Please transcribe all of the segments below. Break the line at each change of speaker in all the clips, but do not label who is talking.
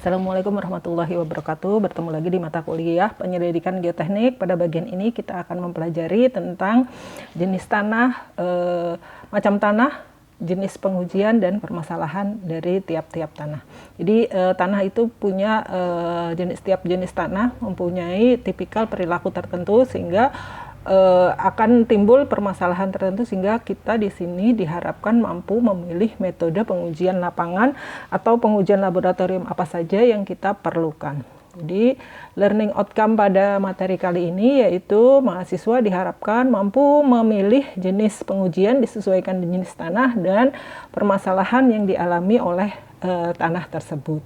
Assalamualaikum warahmatullahi wabarakatuh. Bertemu lagi di mata kuliah penyelidikan geoteknik. Pada bagian ini kita akan mempelajari tentang jenis tanah, macam tanah, jenis pengujian dan permasalahan dari tiap-tiap tanah. Jadi tanah itu punya tiap jenis tanah mempunyai tipikal perilaku tertentu sehingga akan timbul permasalahan tertentu sehingga kita di sini diharapkan mampu memilih metode pengujian lapangan atau pengujian laboratorium apa saja yang kita perlukan. Jadi learning outcome pada materi kali ini yaitu mahasiswa diharapkan mampu memilih jenis pengujian disesuaikan dengan jenis tanah dan permasalahan yang dialami oleh tanah tersebut.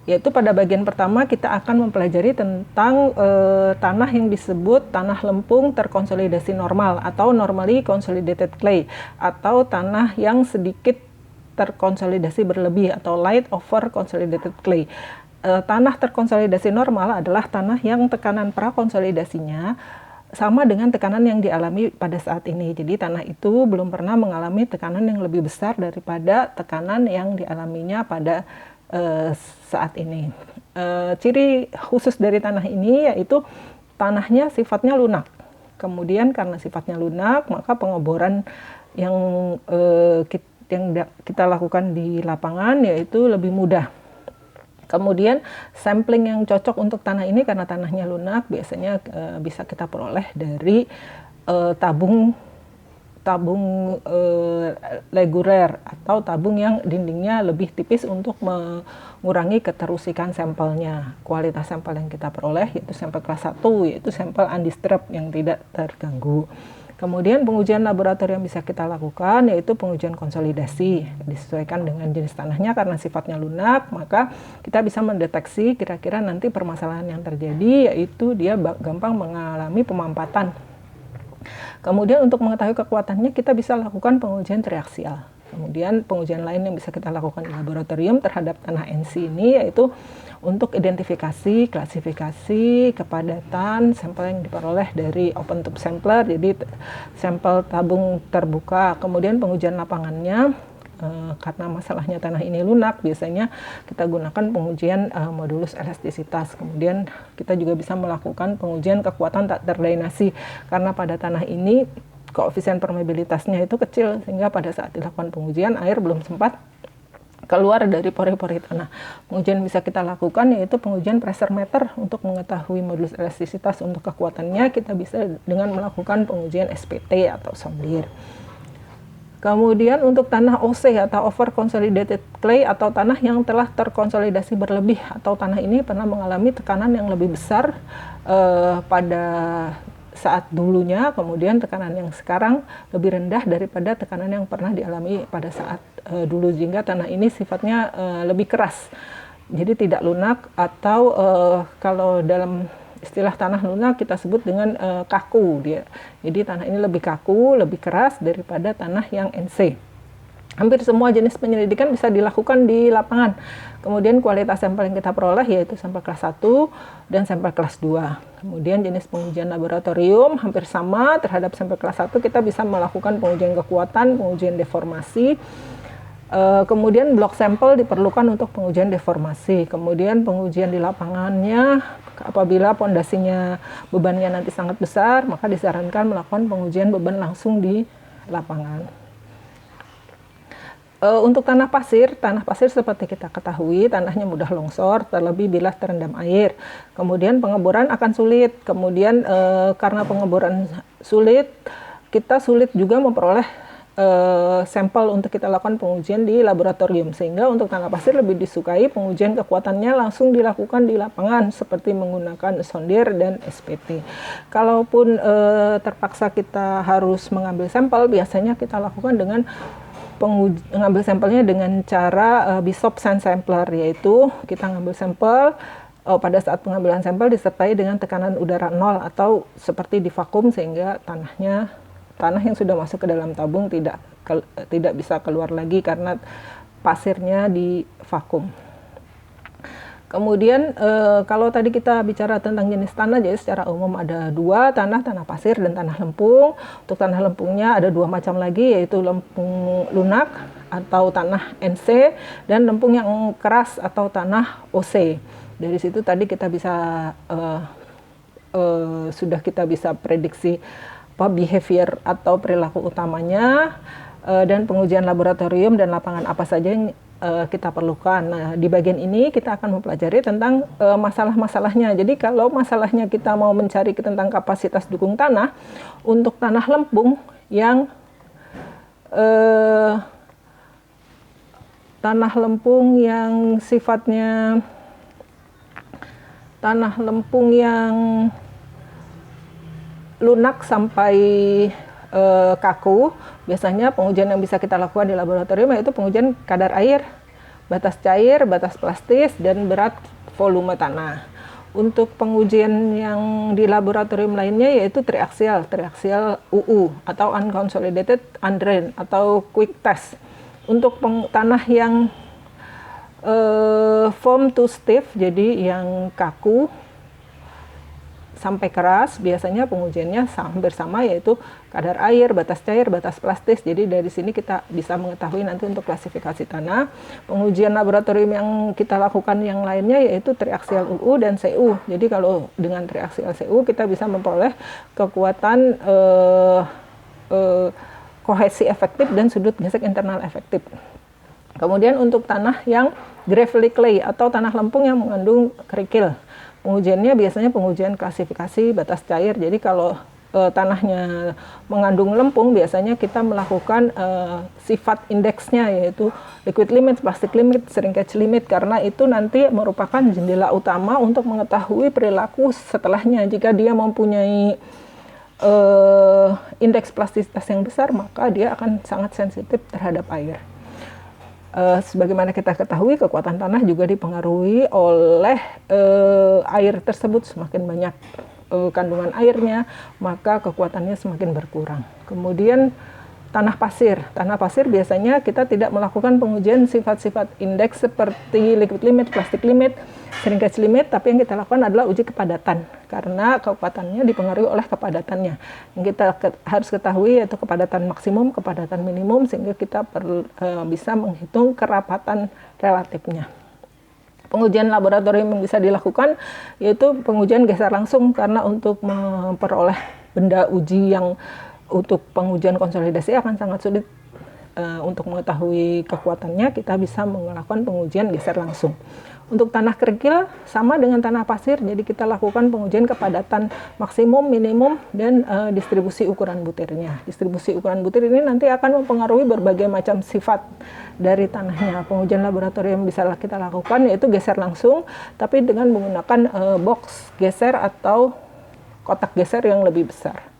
Yaitu pada bagian pertama kita akan mempelajari tentang tanah yang disebut tanah lempung terkonsolidasi normal atau normally consolidated clay, atau tanah yang sedikit terkonsolidasi berlebih atau light over consolidated clay. Tanah terkonsolidasi normal adalah tanah yang tekanan prakonsolidasinya sama dengan tekanan yang dialami pada saat ini. Jadi tanah itu belum pernah mengalami tekanan yang lebih besar daripada tekanan yang dialaminya pada saat ini. Ciri khusus dari tanah ini yaitu tanahnya sifatnya lunak. Kemudian karena sifatnya lunak, maka pengeboran yang kita lakukan di lapangan yaitu lebih mudah. Kemudian sampling yang cocok untuk tanah ini karena tanahnya lunak biasanya bisa kita peroleh dari tabung reguler atau tabung yang dindingnya lebih tipis untuk mengurangi keterusikan sampelnya. Kualitas sampel yang kita peroleh yaitu sampel kelas 1, yaitu sampel undisturbed yang tidak terganggu. Kemudian pengujian laboratorium yang bisa kita lakukan yaitu pengujian konsolidasi, disesuaikan dengan jenis tanahnya karena sifatnya lunak, maka kita bisa mendeteksi kira-kira nanti permasalahan yang terjadi yaitu dia gampang mengalami pemampatan. Kemudian untuk mengetahui kekuatannya kita bisa lakukan pengujian triaksial. Kemudian pengujian lain yang bisa kita lakukan di laboratorium terhadap tanah NC ini yaitu untuk identifikasi, klasifikasi, kepadatan sampel yang diperoleh dari open tube sampler, jadi sampel tabung terbuka. Kemudian pengujian lapangannya, karena masalahnya tanah ini lunak, biasanya kita gunakan pengujian modulus elastisitas. Kemudian kita juga bisa melakukan pengujian kekuatan tak terdrainasi karena pada tanah ini koefisien permeabilitasnya itu kecil sehingga pada saat dilakukan pengujian air belum sempat keluar dari pori-pori tanah. Pengujian bisa kita lakukan yaitu pengujian pressure meter untuk mengetahui modulus elastisitas. Untuk kekuatannya kita bisa dengan melakukan pengujian SPT atau sondir. Kemudian untuk tanah OC atau over consolidated clay atau tanah yang telah terkonsolidasi berlebih atau tanah ini pernah mengalami tekanan yang lebih besar pada saat dulunya, kemudian tekanan yang sekarang lebih rendah daripada tekanan yang pernah dialami pada saat dulu, sehingga tanah ini sifatnya lebih keras. Jadi tidak lunak atau kalau dalam istilah tanah lunak kita sebut dengan kaku dia. Jadi tanah ini lebih kaku, lebih keras daripada tanah yang NC. Hampir semua jenis penyelidikan bisa dilakukan di lapangan. Kemudian kualitas sampel yang kita peroleh yaitu sampel kelas 1 dan sampel kelas 2. Kemudian jenis pengujian laboratorium hampir sama terhadap sampel kelas 1 kita bisa melakukan pengujian kekuatan, pengujian deformasi. Kemudian blok sampel diperlukan untuk pengujian deformasi. Kemudian pengujian di lapangannya apabila pondasinya bebannya nanti sangat besar, maka disarankan melakukan pengujian beban langsung di lapangan. Untuk tanah pasir seperti kita ketahui tanahnya mudah longsor terlebih bila terendam air. Kemudian pengeboran akan sulit. Kemudian karena pengeboran sulit, kita sulit juga memperoleh sampel untuk kita lakukan pengujian di laboratorium, sehingga untuk tanah pasir lebih disukai pengujian kekuatannya langsung dilakukan di lapangan seperti menggunakan sondir dan SPT. Kalaupun terpaksa kita harus mengambil sampel, biasanya kita lakukan dengan mengambil sampelnya dengan cara Bishop sand sampler, yaitu kita ngambil sampel pada saat pengambilan sampel disertai dengan tekanan udara 0 atau seperti di vakum sehingga tanah yang sudah masuk ke dalam tabung tidak bisa keluar lagi karena pasirnya di vakum. Kemudian kalau tadi kita bicara tentang jenis tanah, jadi secara umum ada dua, tanah pasir dan tanah lempung. Untuk tanah lempungnya ada dua macam lagi, yaitu lempung lunak atau tanah NC, dan lempung yang keras atau tanah OC. Dari situ tadi kita bisa sudah kita bisa prediksi apa behavior atau perilaku utamanya, dan pengujian laboratorium dan lapangan apa saja yang kita perlukan. Nah, di bagian ini kita akan mempelajari tentang masalah-masalahnya. Jadi kalau masalahnya kita mau mencari tentang kapasitas dukung tanah untuk tanah lempung yang sifatnya tanah lempung yang lunak sampai kaku, biasanya pengujian yang bisa kita lakukan di laboratorium yaitu pengujian kadar air, batas cair, batas plastis, dan berat volume tanah. Untuk pengujian yang di laboratorium lainnya yaitu triaxial UU atau unconsolidated undrained atau quick test. Untuk tanah yang firm to stiff, jadi yang kaku sampai keras, biasanya pengujiannya hampir sama, yaitu kadar air, batas cair, batas plastis. Jadi dari sini kita bisa mengetahui nanti untuk klasifikasi tanah. Pengujian laboratorium yang kita lakukan yang lainnya yaitu triaxial UU dan CU. Jadi kalau dengan triaxial CU kita bisa memperoleh kekuatan kohesi efektif dan sudut gesek internal efektif. Kemudian untuk tanah yang gravelly clay atau tanah lempung yang mengandung kerikil, pengujiannya biasanya pengujian klasifikasi batas cair. Jadi kalau tanahnya mengandung lempung, biasanya kita melakukan sifat indeksnya, yaitu liquid limit, plastic limit, shrinkage limit, karena itu nanti merupakan jendela utama untuk mengetahui perilaku setelahnya. Jika dia mempunyai indeks plastisitas yang besar, maka dia akan sangat sensitif terhadap air. Sebagaimana kita ketahui, kekuatan tanah juga dipengaruhi oleh air tersebut. Semakin banyak kandungan airnya, maka kekuatannya semakin berkurang. Kemudian tanah pasir biasanya kita tidak melakukan pengujian sifat-sifat indeks seperti liquid limit, plastic limit, shrinkage limit, tapi yang kita lakukan adalah uji kepadatan, karena kekuatannya dipengaruhi oleh kepadatannya. Yang kita harus ketahui yaitu kepadatan maksimum, kepadatan minimum, sehingga kita bisa menghitung kerapatan relatifnya. Pengujian laboratorium yang bisa dilakukan yaitu pengujian geser langsung, karena untuk memperoleh benda uji yang untuk pengujian konsolidasi akan sangat sulit. Untuk mengetahui kekuatannya, kita bisa melakukan pengujian geser langsung. Untuk tanah kerikil sama dengan tanah pasir, jadi kita lakukan pengujian kepadatan maksimum, minimum, dan distribusi ukuran butirnya. Distribusi ukuran butir ini nanti akan mempengaruhi berbagai macam sifat dari tanahnya. Pengujian laboratorium bisa kita lakukan yaitu geser langsung, tapi dengan menggunakan box geser atau kotak geser yang lebih besar.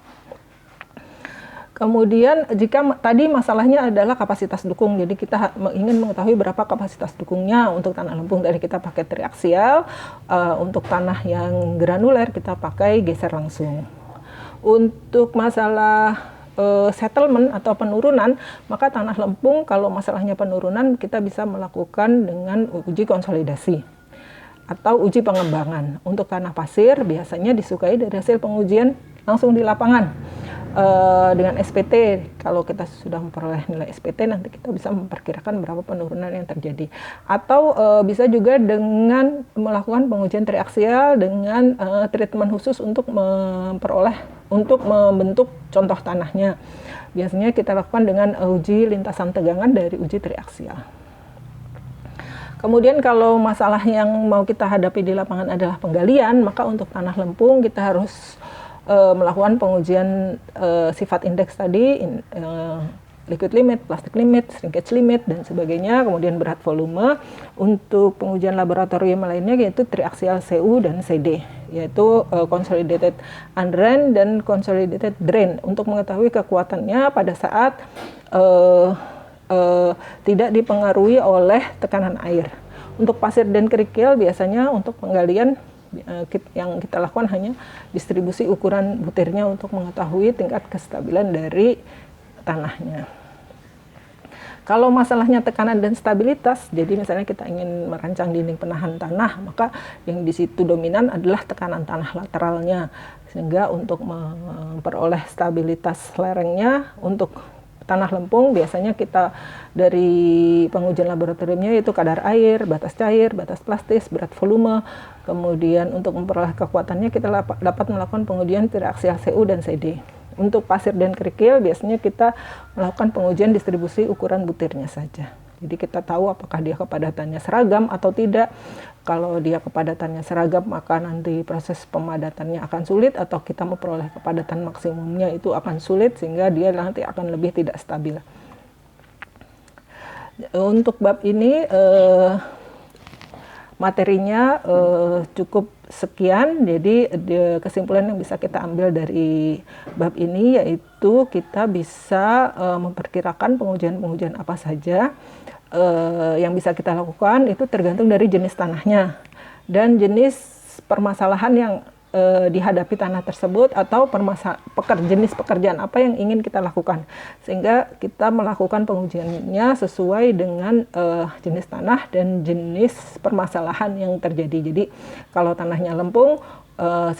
Kemudian jika tadi masalahnya adalah kapasitas dukung, jadi kita ingin mengetahui berapa kapasitas dukungnya untuk tanah lempung, dari kita pakai triaxial. Untuk tanah yang granuler kita pakai geser langsung. Untuk masalah settlement atau penurunan, maka tanah lempung kalau masalahnya penurunan kita bisa melakukan dengan uji konsolidasi atau uji pengembangan. Untuk tanah pasir biasanya disukai dari hasil pengujian langsung di lapangan. Dengan SPT, kalau kita sudah memperoleh nilai SPT, nanti kita bisa memperkirakan berapa penurunan yang terjadi. Atau bisa juga dengan melakukan pengujian triaxial dengan treatment khusus untuk membentuk contoh tanahnya. Biasanya kita lakukan dengan uji lintasan tegangan dari uji triaxial. Kemudian kalau masalah yang mau kita hadapi di lapangan adalah penggalian, maka untuk tanah lempung kita harus melakukan pengujian sifat indeks tadi, liquid limit, plastic limit, shrinkage limit, dan sebagainya, kemudian berat volume. Untuk pengujian laboratorium lainnya yaitu triaxial CU dan CD, yaitu consolidated undrained dan consolidated drain, untuk mengetahui kekuatannya pada saat tidak dipengaruhi oleh tekanan air. Untuk pasir dan kerikil biasanya untuk penggalian yang kita lakukan hanya distribusi ukuran butirnya untuk mengetahui tingkat kestabilan dari tanahnya. Kalau masalahnya tekanan dan stabilitas, jadi misalnya kita ingin merancang dinding penahan tanah, maka yang di situ dominan adalah tekanan tanah lateralnya, sehingga untuk memperoleh stabilitas lerengnya, untuk tanah lempung biasanya kita dari pengujian laboratoriumnya itu kadar air, batas cair, batas plastis, berat volume. Kemudian untuk memperoleh kekuatannya kita dapat melakukan pengujian triaksial CU dan CD. Untuk pasir dan kerikil biasanya kita melakukan pengujian distribusi ukuran butirnya saja. Jadi kita tahu apakah dia kepadatannya seragam atau tidak. Kalau dia kepadatannya seragam maka nanti proses pemadatannya akan sulit, atau kita memperoleh kepadatan maksimumnya itu akan sulit sehingga dia nanti akan lebih tidak stabil. Untuk bab ini materinya cukup sekian. Jadi kesimpulan yang bisa kita ambil dari bab ini yaitu kita bisa memperkirakan pengujian-pengujian apa saja yang bisa kita lakukan. Itu tergantung dari jenis tanahnya dan jenis permasalahan yang dihadapi tanah tersebut, atau jenis pekerjaan apa yang ingin kita lakukan, sehingga kita melakukan pengujiannya sesuai dengan jenis tanah dan jenis permasalahan yang terjadi. Jadi kalau tanahnya lempung,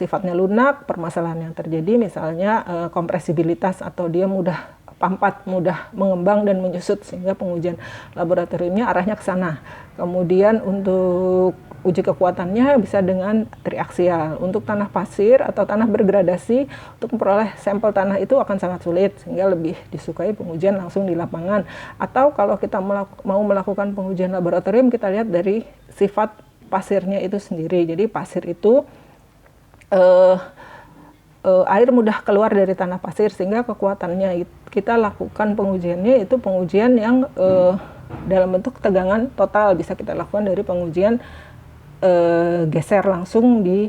sifatnya lunak, permasalahan yang terjadi misalnya kompresibilitas, atau dia mudah pampat, mudah mengembang dan menyusut, sehingga pengujian laboratoriumnya arahnya ke sana. Kemudian untuk uji kekuatannya bisa dengan triaksial. Untuk tanah pasir atau tanah bergradasi, untuk memperoleh sampel tanah itu akan sangat sulit, sehingga lebih disukai pengujian langsung di lapangan. Atau kalau kita mau melakukan pengujian laboratorium, kita lihat dari sifat pasirnya itu sendiri. Jadi pasir itu air mudah keluar dari tanah pasir, sehingga kekuatannya kita lakukan pengujiannya itu pengujian yang dalam bentuk tegangan total. Bisa kita lakukan dari pengujian geser langsung di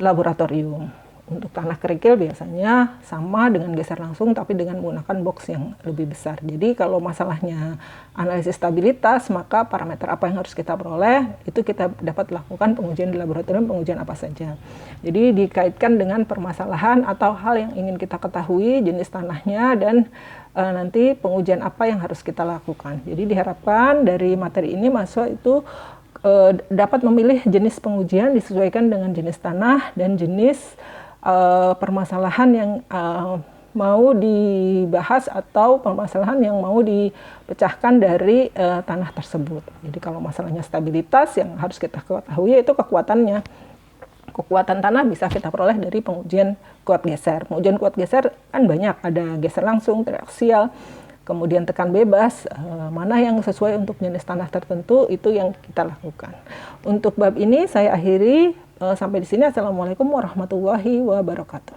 laboratorium. Untuk tanah kerikil biasanya sama dengan geser langsung, tapi dengan menggunakan box yang lebih besar. Jadi kalau masalahnya analisis stabilitas, maka parameter apa yang harus kita peroleh, itu kita dapat lakukan pengujian di laboratorium, pengujian apa saja. Jadi dikaitkan dengan permasalahan atau hal yang ingin kita ketahui, jenis tanahnya, dan nanti pengujian apa yang harus kita lakukan. Jadi diharapkan dari materi ini mahasiswa itu dapat memilih jenis pengujian disesuaikan dengan jenis tanah dan jenis permasalahan yang mau dibahas atau permasalahan yang mau dipecahkan dari tanah tersebut. Jadi kalau masalahnya stabilitas, yang harus kita ketahui yaitu kekuatannya. Kekuatan tanah bisa kita peroleh dari pengujian kuat geser. Pengujian kuat geser kan banyak, ada geser langsung, triaksial, kemudian tekan bebas, mana yang sesuai untuk jenis tanah tertentu, itu yang kita lakukan. Untuk bab ini saya akhiri, sampai di sini. Assalamualaikum warahmatullahi wabarakatuh.